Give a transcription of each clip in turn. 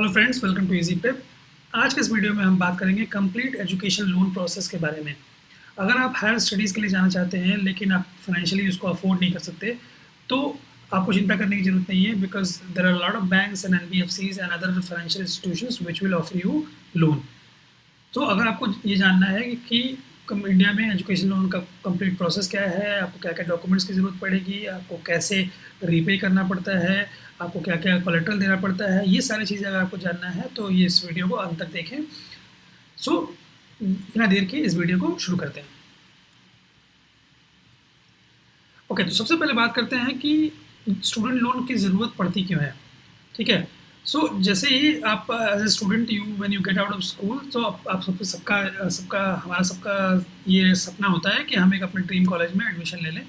Hello friends, welcome to easy prep. आज के इस वीडियो में हम बात करेंगे कंप्लीट एजुकेशन लोन प्रोसेस के बारे में। अगर आप हायर स्टडीज़ के लिए जाना चाहते हैं लेकिन आप फाइनेंशियली उसको अफोर्ड नहीं कर सकते, तो आपको चिंता करने की ज़रूरत नहीं है, because there are lot of banks and NBFCs and other financial institutions which will offer you loan. तो अगर आपको ये जानना है कि इंडिया में एजुकेशन लोन का कंप्लीट प्रोसेस क्या है, आपको क्या क्या डॉक्यूमेंट्स की ज़रूरत पड़ेगी, आपको कैसे रीपे करना पड़ता है, आपको क्या क्या कोलेट्रल देना पड़ता है, ये सारी चीज़ें अगर आपको जानना है तो ये इस वीडियो को अंत तक देखें। सो बिना देर के इस वीडियो को शुरू करते हैं। ओके, तो सबसे पहले बात करते हैं कि स्टूडेंट लोन की ज़रूरत पड़ती क्यों है। ठीक है, सो जैसे ही आप as a student you when you get out of school, तो आप सबका सबका हमारा सबका ये सपना होता है कि हम एक अपने ड्रीम कॉलेज में एडमिशन ले लें।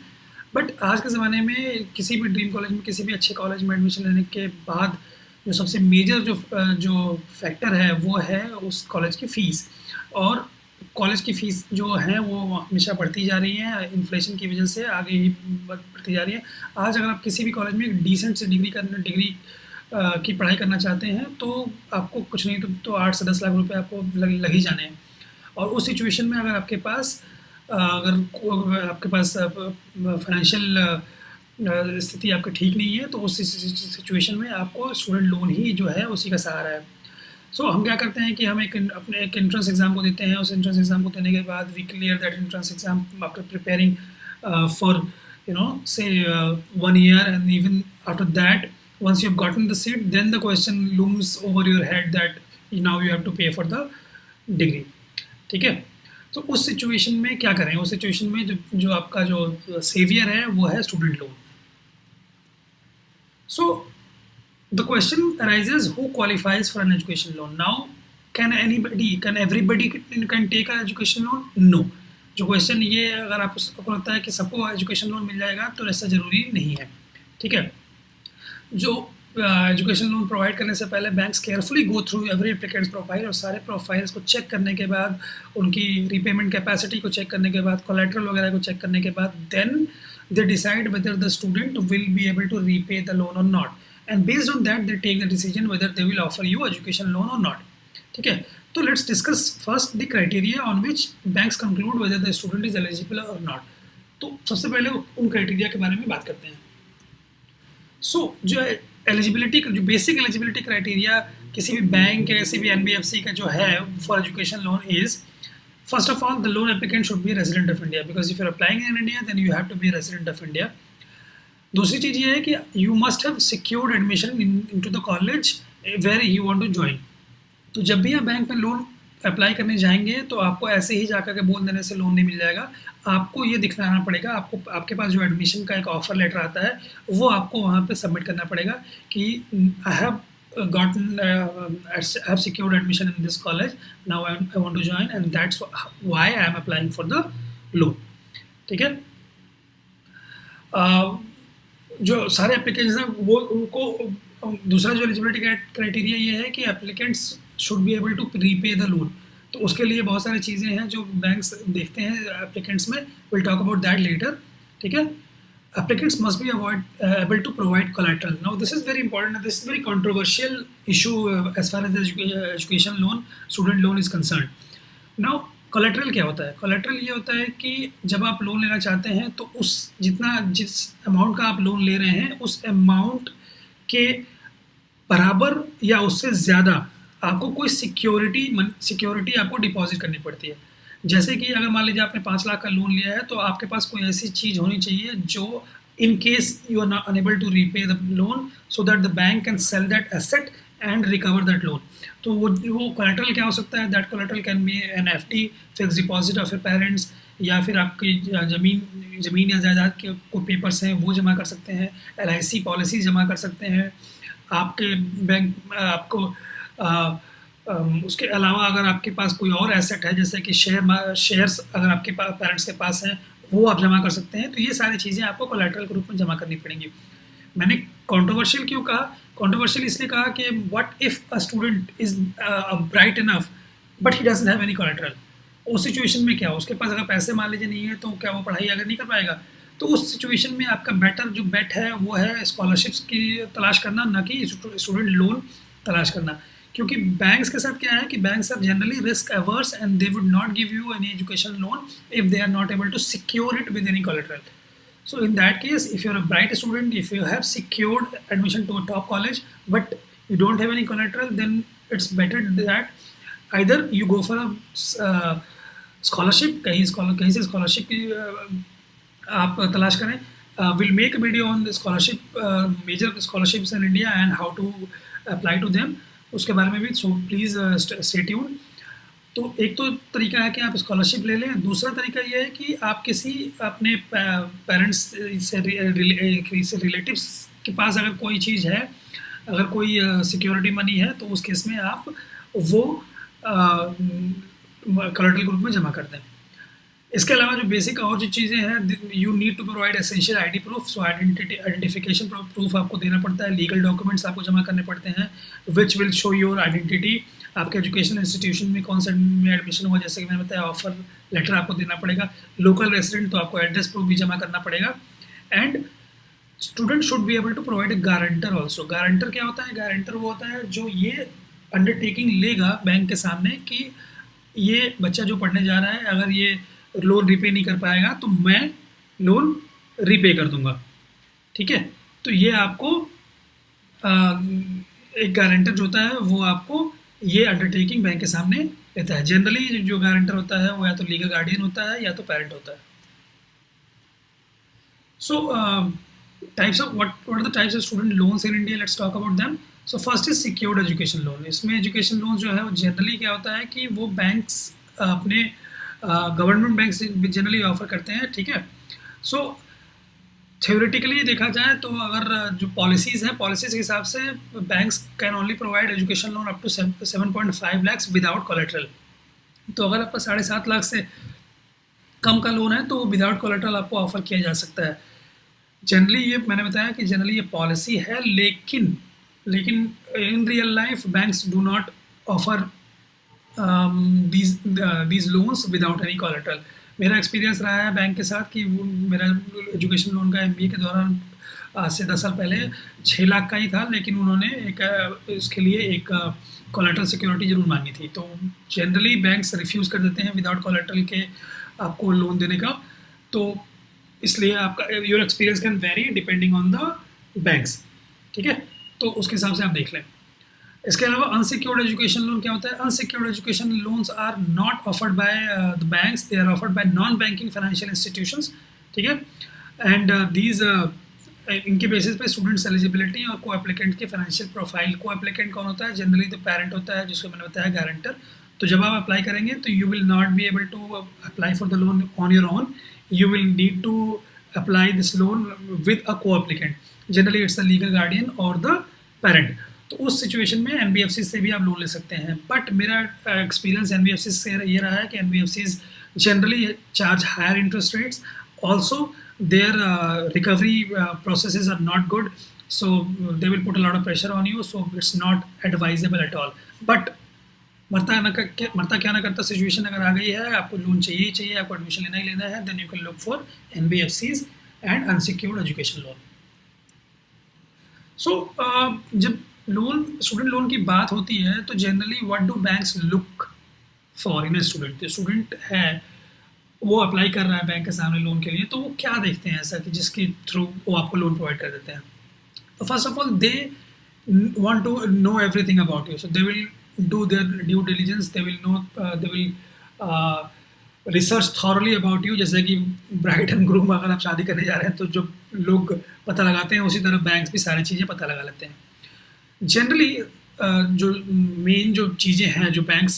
बट आज के ज़माने में किसी भी ड्रीम कॉलेज में, किसी भी अच्छे कॉलेज में एडमिशन लेने के बाद जो सबसे मेजर जो फैक्टर है वो है उस कॉलेज की फ़ीस। और कॉलेज की फ़ीस जो है वो हमेशा बढ़ती जा रही है, इन्फ्लेशन की वजह से आगे ही बढ़ती जा रही है। आज अगर आप किसी भी कॉलेज में एक डिसेंट से डिग्री की पढ़ाई करना चाहते हैं तो आपको कुछ नहीं तो 8 से 10 लाख रुपए आपको लग ही जाने हैं। और उस सिचुएशन में अगर आपके पास फाइनेंशियल स्थिति आपकी ठीक नहीं है, तो उस सिचुएशन में आपको स्टूडेंट लोन ही जो है उसी का सहारा है। सो हम क्या करते हैं कि हम अपने एक एंट्रेंस एग्ज़ाम को देते हैं। उस एंट्रेंस एग्ज़ाम को देने के बाद we clear that entrance exam after preparing for say 1 year, and even after that, once you've gotten the seat, then the question looms over your head that now you have to pay for the degree. ठीक है, तो उस situation में क्या करें? उस situation में जो आपका जो सेवियर है वो है student loan. So the question arises, who qualifies for an education loan? Now, can everybody can take an education loan? No. जो क्वेश्चन ये अगर आपको लगता है कि सबको एजुकेशन लोन मिल जाएगा, तो ऐसा ज़रूरी नहीं है। ठीक है, जो एजुकेशन लोन प्रोवाइड करने से पहले banks carefully go through every applicants profile, और सारे प्रोफाइल्स को चेक करने के बाद, उनकी रीपेमेंट कैपेसिटी को चेक करने के बाद, कोलेट्रल वगैरह को चेक करने के बाद, then they decide whether the student will be able to repay the loan और not, and based on that they take the decision whether they will offer you education loan or not. ठीक है, तो let's discuss first the criteria on which banks conclude whether the student is eligible or not. तो सबसे पहले उन criteria के बारे में बात करते हैं। जो एलिजिबिलिटी, जो बेसिक एलिजिबिलिटी क्राइटेरिया किसी भी बैंक या किसी भी एनबीएफसी का जो है for education loan is, first of all the loan applicant should be resident of India, because if you are applying in India then you have to be resident of India. दूसरी चीज़ ये है कि you must have secured admission into the college where you want to join. तो जब भी आप bank में लोन अप्लाई करने जाएंगे तो आपको ऐसे ही जाकर के बोल देने से लोन नहीं मिल जाएगा। आपको ये दिखाना पड़ेगा, आपके पास जो एडमिशन का एक ऑफर लेटर आता है वो आपको वहाँ पे सबमिट करना पड़ेगा कि I have secured admission in this college, now I want to join and that's why I am applying for the loan. ठीक है, जो सारे एप्लीकेंट्स हैं वो उनको दूसरा जो एलिजिबिलिटी क्राइटेरिया ये है कि applicants should be able to repay the loan. तो उसके लिए बहुत सारी चीज़ें हैं जो बैंक्स देखते हैं एप्लीकेंट्स में, will talk about that later. ठीक है, applicants must be able to provide collateral. Now this is very important, this is very controversial issue as far as education loan, student loan is concern. Now collateral क्या होता है? Collateral ये होता है कि जब आप लोन लेना चाहते हैं तो जिस अमाउंट का आप लोन ले रहे हैं उस अमाउंट के बराबर या उससे ज़्यादा आपको कोई सिक्योरिटी आपको डिपॉजिट करनी पड़ती है। जैसे कि अगर मान लीजिए आपने 5 लाख का लोन लिया है तो आपके पास कोई ऐसी चीज़ होनी चाहिए जो in case you are not unable to repay the loan, so that the bank can sell that asset and recover that loan. तो वो कोलेट्रल क्या हो सकता है? That collateral can be an FD, fix deposit of your parents, या फिर आपकी ज़मीन या जायदाद के कोई पेपर्स हैं वो जमा कर सकते हैं, एलआईसी पॉलिसी जमा कर सकते हैं आपके बैंक आपको। उसके अलावा अगर आपके पास कोई और एसेट है जैसे कि शेयर्स अगर आपके पेरेंट्स के पास हैं वो आप जमा कर सकते हैं। तो ये सारी चीज़ें आपको कोलेट्रल के रूप में जमा करनी पड़ेंगी। मैंने कंट्रोवर्शियल क्यों कहा? कंट्रोवर्शियल इसलिए कहा कि what if a student is bright enough but he doesn't have any collateral. उस सिचुएशन में क्या, उसके पास अगर पैसे मान लीजिए नहीं है तो क्या वो पढ़ाई अगर नहीं कर पाएगा? तो उस सिचुएशन में आपका बेटर जो बेट है वो है स्कॉलरशिप्स की तलाश करना, ना कि स्टूडेंट लोन तलाश करना। क्योंकि बैंक्स के साथ क्या है कि banks are generally risk averse and they would not give you any education loan if they are not able to secure it with any collateral. So in that case, if you're a bright student, if you have secured admission to a top college, but you don't have any collateral, then it's better that either you go for a scholarship, कहीं से scholarship की आप तलाश करें. We'll make a video on the scholarship, major scholarships in India and how to apply to them. उसके बारे में भी, so please stay tuned. तो एक तो तरीका है कि आप स्कॉलरशिप ले लें. दूसरा तरीका ये है कि आप किसी अपने पेरेंट्स से रिलेटिव्स के पास अगर कोई चीज़ है, अगर कोई सिक्योरिटी मनी है, तो उस केस में आप वो कोलैटरल ग्रुप में जमा कर दें. इसके अलावा जो बेसिक और जो चीज़ें हैं, you need to provide essential ID proof. So identification proof आपको देना पड़ता है. लीगल डॉक्यूमेंट्स आपको जमा करने पड़ते हैं which will show your identity. आपके एजुकेशन इंस्टीट्यूशन में कौन सा में एडमिशन हुआ, जैसे कि मैंने बताया, ऑफर लेटर आपको देना पड़ेगा. लोकल रेसिडेंट तो आपको एड्रेस प्रूफ भी जमा करना पड़ेगा. And student should be able to provide a guarantor also. Guarantor क्या होता है? गारंटर वो होता है जो ये अंडरटेकिंग लेगा बैंक के सामने कि ये बच्चा जो पढ़ने जा रहा है, अगर ये लोन रिपे नहीं कर पाएगा तो मैं लोन रिपे कर दूंगा. ठीक है, तो ये आपको एक गारंटर जो होता है वो आपको ये अंडरटेकिंग बैंक के सामने लेता है. जनरली जो गारंटर होता है वो या तो लीगल गार्डियन होता है या तो पेरेंट होता है. So types of what are the types of student loans in India. Let's talk about them. So first is secured education loan. इसमें एजुकेशन लोन जो है वो जनरली क्या होता है कि वो बैंक्स अपने गवर्नमेंट बैंक से जनरली ऑफर करते हैं. ठीक है, सो थ्योरेटिकली देखा जाए तो अगर जो पॉलिसीज़ हैं, पॉलिसीज़ के हिसाब से banks can only provide education loan up to 7.5 lakhs without collateral. तो अगर आपका 7.5 लाख से कम का लोन है तो वो विदाउट कोलेट्रल आपको ऑफर किया जा सकता है. जनरली ये मैंने बताया कि जनरली ये पॉलिसी है, लेकिन in real life banks do not offer these loans without any collateral. मेरा एक्सपीरियंस रहा है बैंक के साथ कि मेरा एजुकेशन लोन का एमबीए के दौरान आज से 10 साल पहले 6 लाख का ही था, लेकिन उन्होंने इसके लिए एक कोलेट्रल सिक्योरिटी जरूर मांगी थी. तो जनरली बैंक्स रिफ्यूज़ कर देते हैं विदाउट कोलेट्रल के आपको लोन देने का. तो इसलिए आपका your experience can very depending on the banks. ठीक है, तो उसके हिसाब से आप देख लें. इसके अलावा अनसिक्योर्ड एजुकेशन लोन क्या होता है? Unsecured education loans are not offered by the banks, they are offered by non banking financial institutions. ठीक है, एंड दीज इनके बेसिस पे स्टूडेंट्स एलिजिबिलिटी और को एप्लीकेंट के फाइनेंशियल प्रोफाइल. को एप्लीकेंट कौन होता है? जनरली द पेरेंट होता है, जिसको मैंने बताया गारंटर. तो जब आप अप्लाई करेंगे तो you will not be able to apply for the loan on your own. You will need to apply this loan with a co applicant. Generally it's the legal guardian और the parent. तो उस situation में NBFC से भी आप loan ले सकते हैं. बट मेरा एक्सपीरियंस एनबीएफसी से ये रहा है कि NBFC generally charge higher interest rates. Also their recovery processes are not good, so they will put a lot of pressure on you. So it's not advisable at all. But मरता क्या ना करता situation अगर आ गई है, आपको loan चाहिए ही चाहिए, आपको एडमिशन लेना ही लेना है, then you can look for NBFCs and unsecured education loan. So जब स्टूडेंट लोन की बात होती है तो generally what do banks look for in a student. जो स्टूडेंट है वो अप्लाई कर रहा है बैंक के सामने लोन के लिए, तो वो क्या देखते हैं ऐसा कि जिसके थ्रू वो आपको लोन प्रोवाइड कर देते हैं? तो first of all they want to know everything about you. So they will do their due diligence. They will research thoroughly about you. जैसे कि ब्राइड एंड ग्रूम अगर आप शादी करने जा रहे हैं तो जो लोग पता लगाते हैं, उसी तरह बैंक्स भी सारी चीज़ें पता लगा लेते हैं. जनरली जो मेन जो चीज़ें हैं जो बैंक्स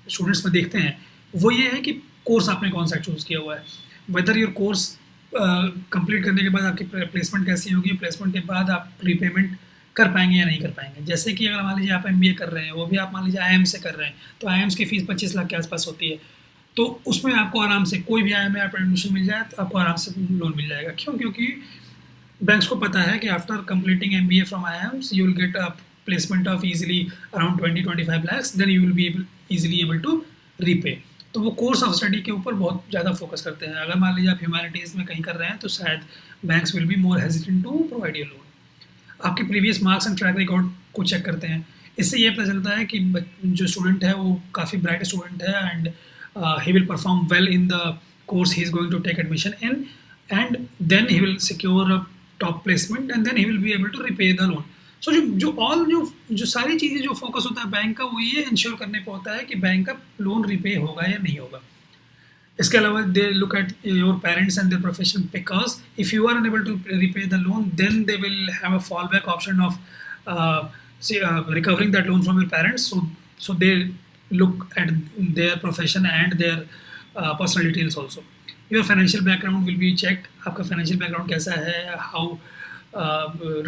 स्टूडेंट्स में देखते हैं वो ये है कि कोर्स आपने कौन सा चूज़ किया हुआ है. वेदर योर कोर्स कंप्लीट करने के बाद आपकी प्लेसमेंट कैसी होगी, प्लेसमेंट के बाद आप प्रीपेमेंट कर पाएंगे या नहीं कर पाएंगे. जैसे कि अगर मान लीजिए आप एमबीए कर रहे हैं, वो भी आप मान लीजिए आईएम से कर रहे हैं, तो आईएम्स की फ़ीस 25 लाख के आसपास होती है. तो उसमें आपको आराम से कोई भी आईएम में आप एडमिशन मिल जाए तो आपको आराम से लोन मिल जाएगा. क्यों? क्योंकि बैंक्स को पता है कि after completing MBA from IIMs you will get a placement of easily around 20-25 lakhs, then you will be easily able to repay. तो वो कोर्स ऑफ स्टडी के ऊपर बहुत ज़्यादा फोकस करते हैं. अगर मान लीजिए आप ह्यूमैनिटीज़ में कहीं कर रहे हैं तो शायद banks will be more hesitant to provide you loan. आपके previous marks and track record को चेक करते हैं। इससे ये पता चलता है कि जो स्टूडेंट है वो काफ़ी ब्राइट स्टूडेंट है and he will perform well in the course he is going to take admission in, and then he will secure a top placement and then he will be able to repay the loan. So जो सारी चीज़ें जो focus होता है bank का, वो ये ensure करने पर होता है कि बैंक का लोन रिपे होगा या नहीं होगा। इसके अलावा they look at your parents and their profession, because if you are unable to repay the loan then they will have a fall back option of recovering that loan from your parents. So they look at their profession and their personal details also. Your financial background will be checked. आपका financial background कैसा है, how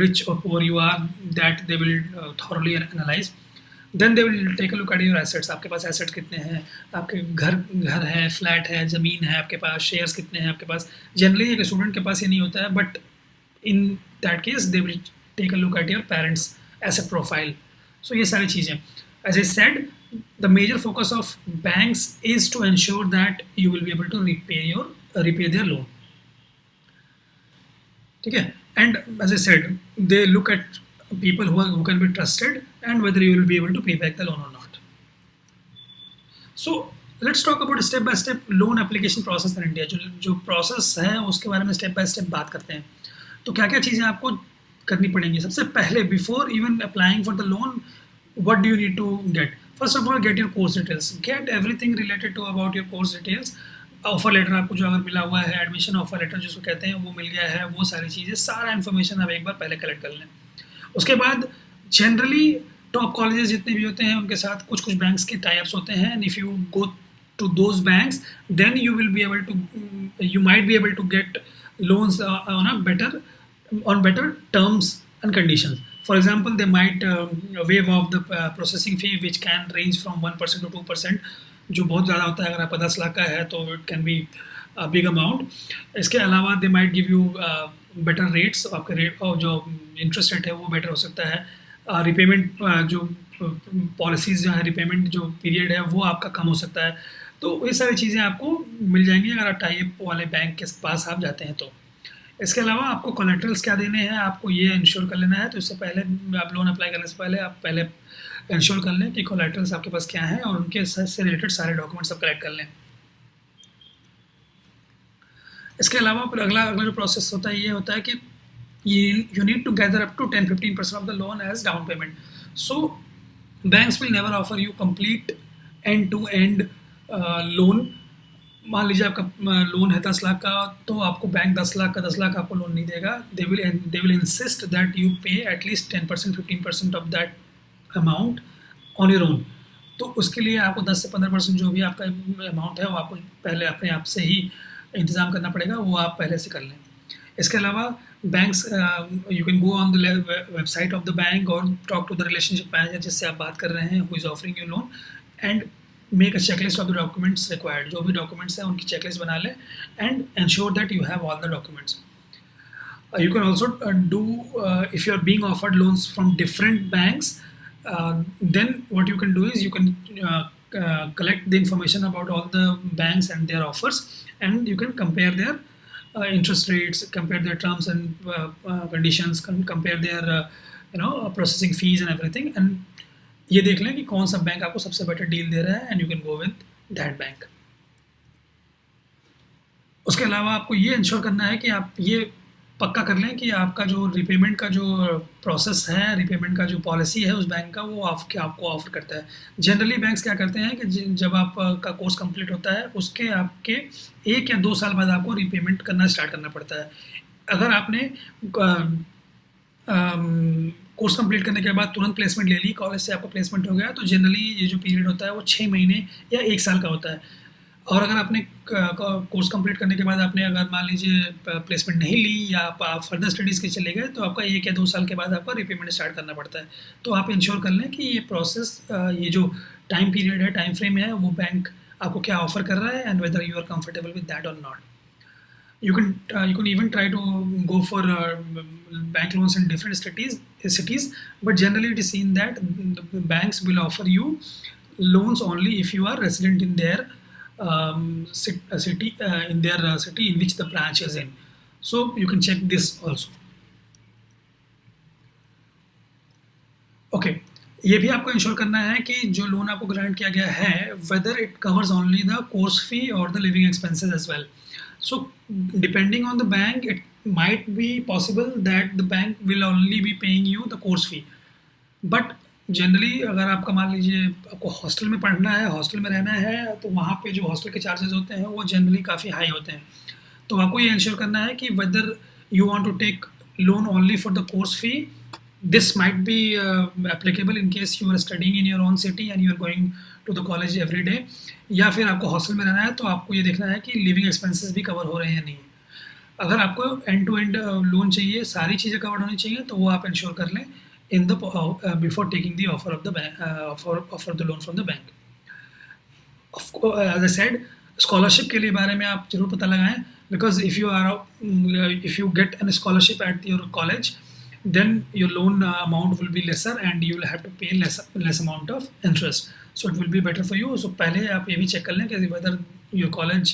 rich or poor you are, that they will thoroughly analyze. Then they will take a look at your assets. आपके पास assets कितने हैं, आपके घर है, flat है, ज़मीन है आपके पास, शेयर्स कितने हैं आपके पास। जनरली एक स्टूडेंट के पास ये नहीं होता है, but in that case they will take a look at your parents asset profile. So ये सारी चीज़ें, as I said, the major focus of banks is to ensure that you will be able to repay their loan. ठीक है, and as I said, they look at people who can be trusted and whether you will be able to pay back the loan or not. So let's talk about step by step loan application process in India. जो process है उसके बारे में step by step बात करते हैं। तो क्या क्या चीज़ें आपको करनी पड़ेंगी। सबसे पहले, before even applying for the loan, what do you need to get? First of all, get your course details, get everything related to about your course details. Offer letter आपको जो अगर मिला हुआ है, एडमिशन ऑफर लेटर जिसको कहते हैं, वो मिल गया है, वो सारी चीज़ें, सारा इन्फॉर्मेशन आप एक बार पहले कलेक्ट कर लें। उसके बाद जनरली टॉप कॉलेजेस जितने भी होते हैं उनके साथ कुछ कुछ बैंक्स के टाइप्स होते हैं, and if you go to those banks then you will be able to, you might be able to get loans on a better terms and conditions. For example, they might waive off the processing fee, which can range from 1% to 2%, जो बहुत ज़्यादा होता है। अगर आपका 10 लाख का है तो it can be a big amount. इसके अलावा they might give you better rates, आपका रेट और जो इंटरेस्ट रेट है वो बेटर हो सकता है। रिपेमेंट जो पॉलिसीज़ जो है, रिपेमेंट जो पीरियड है वो आपका कम हो सकता है। तो ये सारी चीज़ें आपको मिल जाएंगी अगर आप टाइप वाले बैंक के पास आप जाते हैं तो। इसके अलावा आपको कोलेट्रल्स क्या देने हैं, आपको ये इंश्योर कर लेना है। तो इससे पहले, आप लोन अप्लाई करने से पहले आप पहले इंश्योर कर लें कि कोलेट्रल्स आपके पास क्या हैं, और उनके से रिलेटेड सारे डॉक्यूमेंट्स आप कलेक्ट कर लें। इसके अलावा फिर अगला जो प्रोसेस होता है ये होता है कि you need to gather up to 10-15% of the loan as down payment. So banks will never offer you complete end-to-end loan. मान लीजिए आपका लोन है 10 लाख का, तो आपको बैंक 10 लाख आपको लोन नहीं देगा। They will insist that you pay at least 10% 15% of that amount on your own. तो उसके लिए आपको 10 से 15% जो भी आपका अमाउंट है वो आपको पहले अपने आप से ही इंतज़ाम करना पड़ेगा, वो आप पहले से कर लें। इसके अलावा banks, you can go on the website of the bank और talk to the relationship manager जिससे आप बात कर रहे हैं, who is offering your loan, and make a checklist of the documents required. जो भी डॉक्यूमेंट्स हैं उनकी चेकलिस्ट बना लें and ensure that you have all the documents. You can also do, if you are being offered loans from different banks, then what you can do is you can collect the information about all the banks and their offers, and you can compare their interest rates, compare their terms and conditions, compare their processing fees and everything, and ये देख लें कि कौन सा bank आपको सबसे better deal दे रहा है, and you can go with that bank. उसके अलावा आपको ये इंश्योर करना है कि आप ये पक्का कर लें कि आपका जो रिपेमेंट का जो प्रोसेस है, रिपेमेंट का जो पॉलिसी है उस बैंक का, वो आपको ऑफर करता है। जनरली बैंक्स क्या करते हैं कि जब आपका कोर्स कंप्लीट होता है उसके आपके 1 या 2 साल बाद आपको रिपेमेंट करना स्टार्ट करना पड़ता है। अगर आपने कोर्स कंप्लीट करने के बाद तुरंत प्लेसमेंट ले ली, कॉलेज से आपका प्लेसमेंट हो गया, तो जनरली ये जो पीरियड होता है वो 6 महीने या 1 साल का होता है। और अगर आपने कोर्स कंप्लीट करने के बाद आपने अगर मान लीजिए प्लेसमेंट नहीं ली या आप फर्दर स्टडीज़ के चले गए, तो आपका 1 या 2 साल के बाद आपका रिपेमेंट स्टार्ट करना पड़ता है। तो आप इंश्योर कर लें कि ये प्रोसेस, ये जो टाइम पीरियड है, टाइम फ्रेम है, वो बैंक आपको क्या ऑफर कर रहा है, and whether you are comfortable with that और not. You can even try to go for bank loans in different cities, but generally it is seen that the banks will offer you loans only if you are resident in their city, city in which the branch is in. So you can check this also. Okay, ये भी आपको ensure करना है कि जो loan आपको grant किया गया है, whether it covers only the course fee और the living expenses as well. So depending on the bank, it might be possible that the bank will only be paying you the course fee. But generally अगर आपका मान लीजिए आपको hostel में पढ़ना है, hostel में रहना है, तो वहाँ पे जो हॉस्टल के चार्जेस होते हैं वो जनरली काफ़ी हाई होते हैं. तो आपको ये इंश्योर करना है कि whether you want to take loan only for the course fee, this might be applicable in case you are studying in your own city and you are going to the college every day, या फिर आपको hostel में रहना है तो आपको ये देखना है कि लिविंग एक्सपेंसेस भी कवर हो रहे हैं या नहीं. अगर आपको एंड टू एंड लोन चाहिए, सारी चीज़ें कवर होनी चाहिए, तो वो आप इंश्योर कर लें in the before taking the offer of the bank, offer the loan from the bank. As I said, scholarship के लिए बारे में आप जरूर पता लगाएं, because if you get an scholarship at your college, then your loan amount will be lesser and you will have to pay less amount of interest, so it will be better for you. So पहले आप ये भी check कर लें कि whether your college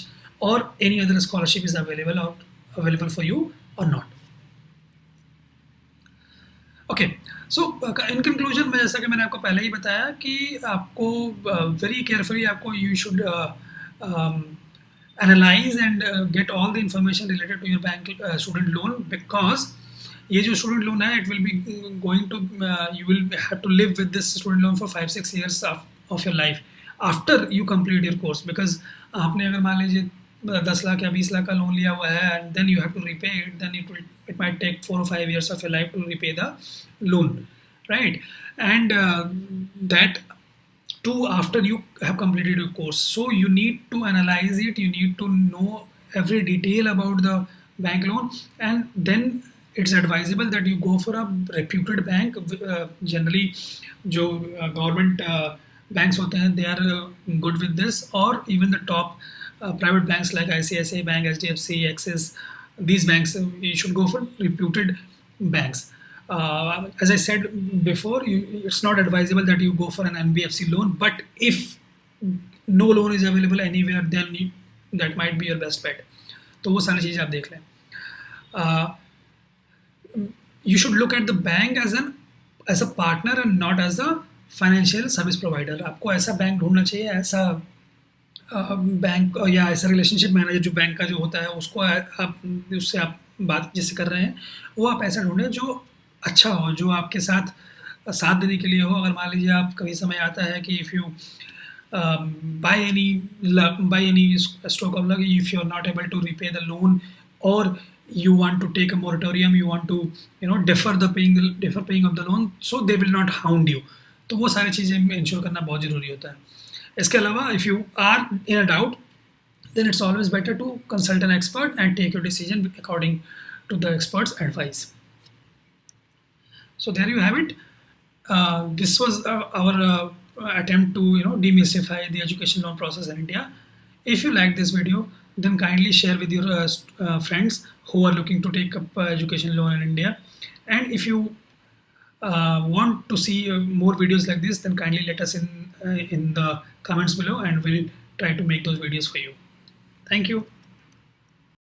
or any other scholarship is available for you or not. Okay, so in conclusion, मैं जैसा कि मैंने आपको पहले ही बताया कि आपको very carefully आपको you should analyze and get all the information related to your bank student loan, because ये जो स्टूडेंट लोन है, it will be going to, you will have to live with this student loan for 5-6 years of your life after you complete your course. Because आपने अगर मान लीजिए 10 लाख या 20 लाख का loan लिया हुआ है and then you have to repay it, then it might take 4 or 5 years of your life to repay the loan, right? And that too after you have completed your course. So you need to analyze it, you need to know every detail about the bank loan, and then it's advisable that you go for a reputed bank. Generally जो government banks होते हैं, they are good with this, or even the top private banks like ICICI Bank, HDFC, Axis, these banks, you should go for reputed banks. As I said before, it's not advisable that you go for an NBFC loan, but if no loan is available anywhere, then that might be your best bet. तो वो सारी चीज़ें आप देख लें. You should look at the bank as a partner and not as a financial service provider. आपको ऐसा bank ढूंढना चाहिए, ऐसा बैंक या ऐसा रिलेशनशिप मैनेजर जो बैंक का जो होता है, उसको आप उससे आप बात जिससे कर रहे हैं, वो आप ऐसा ढूंढें जो अच्छा हो, जो आपके साथ साथ देने के लिए हो. अगर मान लीजिए आप कभी समय आता है कि if you by any stroke of luck, if you are not able to repay the loan, or you want to take a moratorium, you want to defer paying of the loan, so they will not hound you. तो वो सारी चीज़ें ensure करना बहुत ज़रूरी होता है. इसके अलावा if you are in a doubt, then it's always better to consult an expert and take your decision according to the expert's advice. So there you have it. This was our attempt to demystify the education loan process in India. If you like this video, then kindly share with your friends who are looking to take up education loan in India. And if you want to see more videos like this, then kindly let us in the comments below, and we'll try to make those videos for you. Thank you.